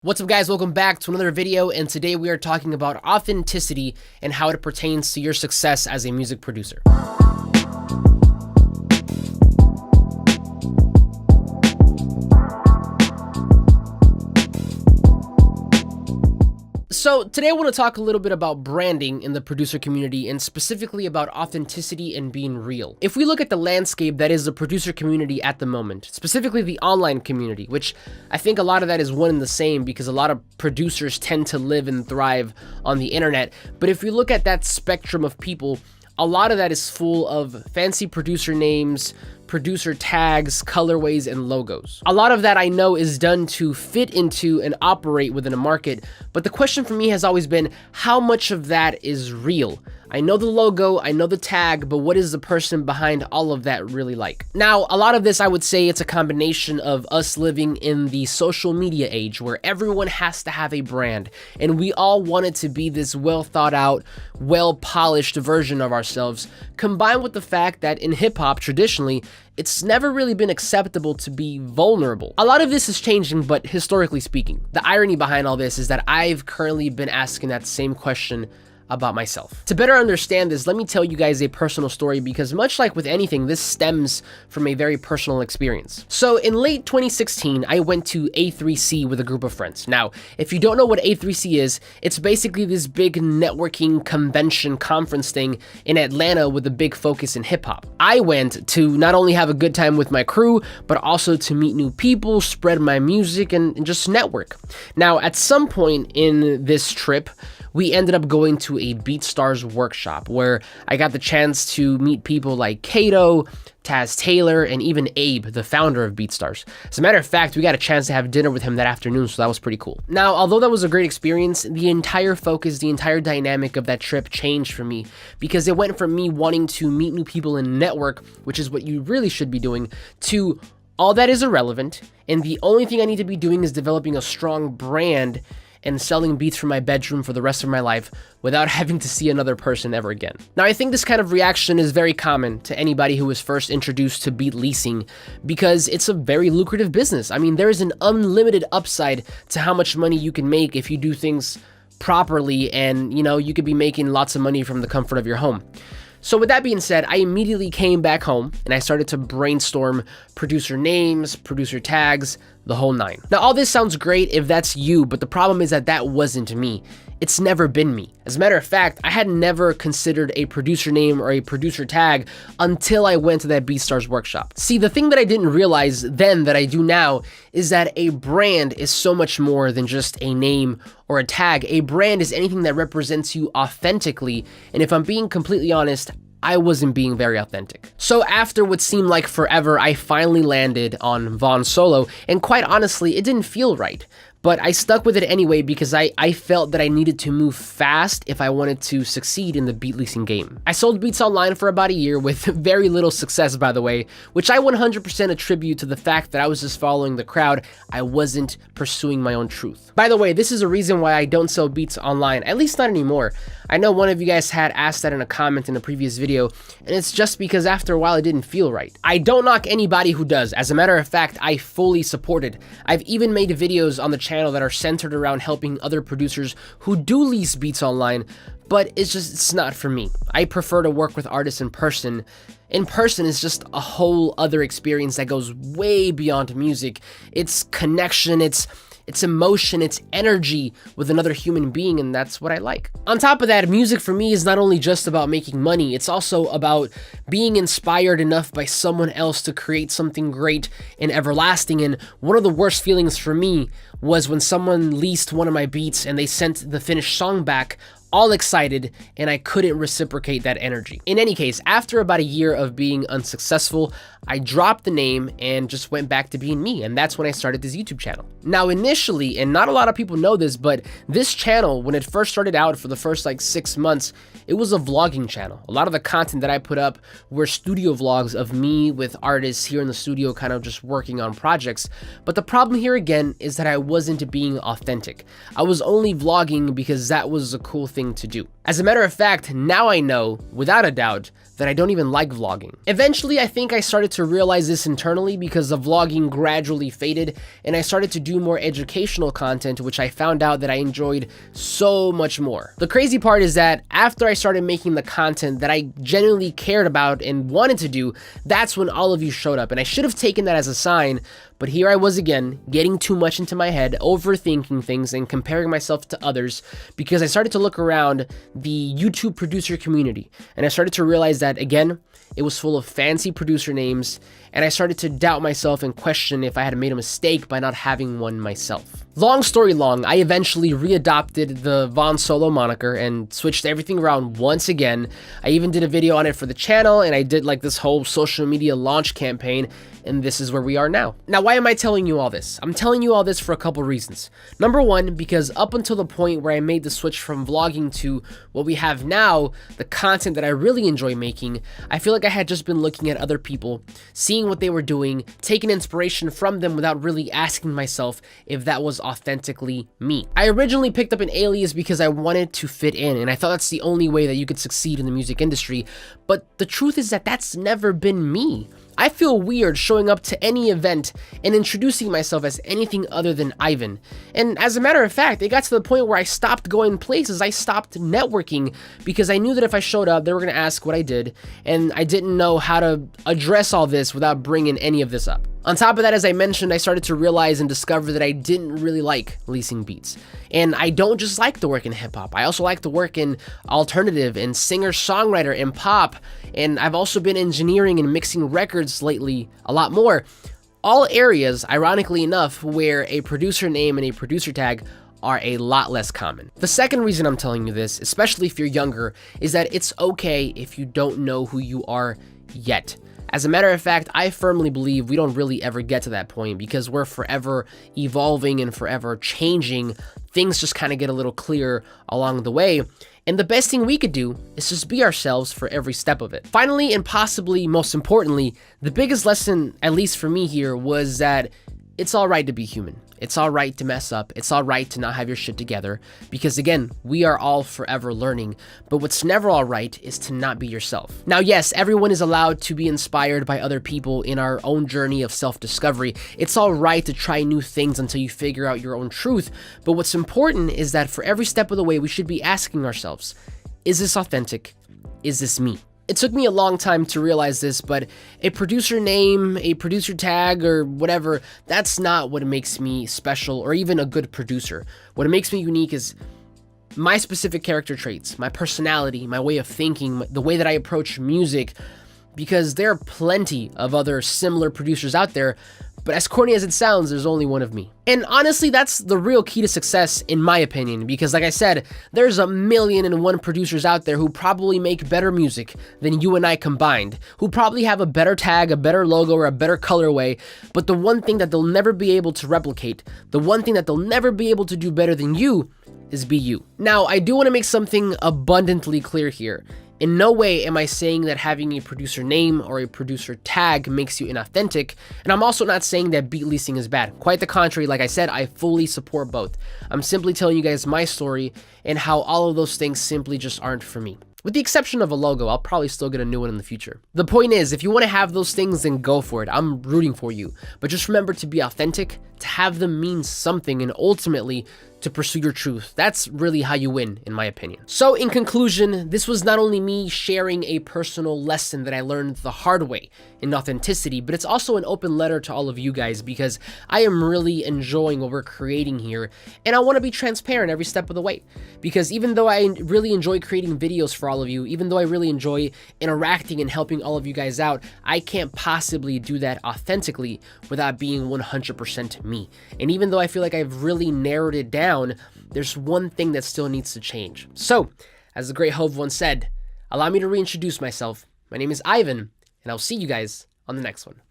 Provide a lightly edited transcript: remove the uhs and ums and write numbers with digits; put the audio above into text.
What's up guys, welcome back to another video, and today we are talking about authenticity and how it pertains to your success as a music producer. So today I want to talk a little bit about branding in the producer community and specifically about authenticity and being real. If we look at the landscape that is the producer community at the moment, specifically the online community, which I think a lot of that is one and the same because a lot of producers tend to live and thrive on the internet. But if we look at that spectrum of people, a lot of that is full of fancy producer names, producer tags, colorways, and logos. A lot of that I know is done to fit into and operate within a market, but the question for me has always been, how much of that is real? I know the logo, I know the tag, but what is the person behind all of that really like? Now, a lot of this, I would say it's a combination of us living in the social media age where everyone has to have a brand, and we all want it to be this well thought out, well polished version of ourselves, combined with the fact that in hip hop, traditionally, it's never really been acceptable to be vulnerable. A lot of this is changing, but historically speaking, the irony behind all this is that I've currently been asking that same question about myself. To better understand this, let me tell you guys a personal story because much like with anything, this stems from a very personal experience. So in late 2016, I went to A3C with a group of friends. Now, if you don't know what A3C is, it's basically this big networking convention conference thing in Atlanta with a big focus in hip hop. I went to not only have a good time with my crew, but also to meet new people, spread my music, and just network. Now, at some point in this trip, we ended up going to a BeatStars workshop where I got the chance to meet people like Kato, Taz Taylor, and even Abe, the founder of BeatStars. As a matter of fact, we got a chance to have dinner with him that afternoon, so that was pretty cool. Now, although that was a great experience, the entire focus, the entire dynamic of that trip changed for me because it went from me wanting to meet new people and network, which is what you really should be doing, to all that is irrelevant, and the only thing I need to be doing is developing a strong brand and selling beats from my bedroom for the rest of my life without having to see another person ever again. Now, I think this kind of reaction is very common to anybody who was first introduced to beat leasing because it's a very lucrative business. I mean, there is an unlimited upside to how much money you can make if you do things properly, and you could be making lots of money from the comfort of your home. So with that being said, I immediately came back home and I started to brainstorm producer names, producer tags, the whole nine. Now, all this sounds great if that's you, but the problem is that wasn't me. It's never been me. As a matter of fact, I had never considered a producer name or a producer tag until I went to that BeatStars workshop. See, the thing that I didn't realize then that I do now is that a brand is so much more than just a name or a tag. A brand is anything that represents you authentically, and if I'm being completely honest, I wasn't being very authentic. So after what seemed like forever, I finally landed on Von Solo, and quite honestly, it didn't feel right. But I stuck with it anyway because I felt that I needed to move fast if I wanted to succeed in the beat leasing game. I sold beats online for about a year with very little success, by the way, which I 100% attribute to the fact that I was just following the crowd. I wasn't pursuing my own truth. By the way, this is a reason why I don't sell beats online, at least not anymore. I know one of you guys had asked that in a comment in a previous video, and it's just because after a while it didn't feel right. I don't knock anybody who does. As a matter of fact, I fully support it. I've even made videos on the channel that are centered around helping other producers who do lease beats online, but it's not for me. I prefer to work with artists in person. In person is just a whole other experience that goes way beyond music. It's connection, it's emotion, it's energy with another human being, and that's what I like. On top of that, music for me is not only just about making money, it's also about being inspired enough by someone else to create something great and everlasting. And one of the worst feelings for me was when someone leased one of my beats and they sent the finished song back all excited, and I couldn't reciprocate that energy. In any case, after about a year of being unsuccessful, I dropped the name and just went back to being me, and that's when I started this YouTube channel. Now initially, and not a lot of people know this, but this channel, when it first started out for the first like 6 months, it was a vlogging channel. A lot of the content that I put up were studio vlogs of me with artists here in the studio kind of just working on projects. But the problem here again is that I wasn't being authentic. I was only vlogging because that was a cool thing to do. As a matter of fact, now I know, without a doubt, that I don't even like vlogging. Eventually, I think I started to realize this internally because the vlogging gradually faded and I started to do more educational content, which I found out that I enjoyed so much more. The crazy part is that after I started making the content that I genuinely cared about and wanted to do, that's when all of you showed up, and I should have taken that as a sign, but here I was again, getting too much into my head, overthinking things and comparing myself to others because I started to look around the YouTube producer community and I started to realize that, again, it was full of fancy producer names, and I started to doubt myself and question if I had made a mistake by not having one myself. Long story long, I eventually readopted the Von Solo moniker and switched everything around once again. I even did a video on it for the channel, and I did like this whole social media launch campaign, and this is where we are now. Now, why am I telling you all this? I'm telling you all this for a couple reasons. Number one, because up until the point where I made the switch from vlogging to what we have now, the content that I really enjoy making, I feel like I had just been looking at other people, seeing what they were doing, taking inspiration from them without really asking myself if that was authentically me. I originally picked up an alias because I wanted to fit in, and I thought that's the only way that you could succeed in the music industry, but the truth is that that's never been me. I feel weird showing up to any event and introducing myself as anything other than Ivan. And as a matter of fact, it got to the point where I stopped going places, I stopped networking because I knew that if I showed up, they were going to ask what I did, and I didn't know how to address all this without bringing any of this up. On top of that, as I mentioned, I started to realize and discover that I didn't really like leasing beats. And I don't just like to work in hip-hop, I also like to work in alternative and singer-songwriter and pop, and I've also been engineering and mixing records lately a lot more. All areas, ironically enough, where a producer name and a producer tag are a lot less common. The second reason I'm telling you this, especially if you're younger, is that it's okay if you don't know who you are yet. As a matter of fact, I firmly believe we don't really ever get to that point because we're forever evolving and forever changing. Things just kind of get a little clearer along the way. And the best thing we could do is just be ourselves for every step of it. Finally, and possibly most importantly, the biggest lesson, at least for me here, was that it's all right to be human. It's all right to mess up. It's all right to not have your shit together because, again, we are all forever learning. But what's never all right is to not be yourself. Now, yes, everyone is allowed to be inspired by other people in our own journey of self-discovery. It's all right to try new things until you figure out your own truth. But what's important is that for every step of the way, we should be asking ourselves, is this authentic? Is this me? It took me a long time to realize this, but a producer name, a producer tag, or whatever, that's not what makes me special or even a good producer. What makes me unique is my specific character traits, my personality, my way of thinking, the way that I approach music, because there are plenty of other similar producers out there, but as corny as it sounds, there's only one of me. And honestly, that's the real key to success, in my opinion, because like I said, there's 1,000,001 producers out there who probably make better music than you and I combined, who probably have a better tag, a better logo, or a better colorway, but the one thing that they'll never be able to replicate, the one thing that they'll never be able to do better than you, is be you. Now, I do want to make something abundantly clear here. In no way am I saying that having a producer name or a producer tag makes you inauthentic, and I'm also not saying that beat leasing is bad. Quite the contrary, like I said, I fully support both. I'm simply telling you guys my story and how all of those things simply just aren't for me. With the exception of a logo, I'll probably still get a new one in the future. The point is, if you want to have those things, then go for it. I'm rooting for you. But just remember to be authentic, to have them mean something, and ultimately to pursue your truth. That's really how you win, in my opinion. So in conclusion, this was not only me sharing a personal lesson that I learned the hard way in authenticity, but it's also an open letter to all of you guys because I am really enjoying what we're creating here, and I want to be transparent every step of the way. Because even though I really enjoy creating videos for all of you, even though I really enjoy interacting and helping all of you guys out, I can't possibly do that authentically without being 100% me. And even though I feel like I've really narrowed it down, there's one thing that still needs to change. So, as the great Hove once said, allow me to reintroduce myself. My name is Ivan, and I'll see you guys on the next one.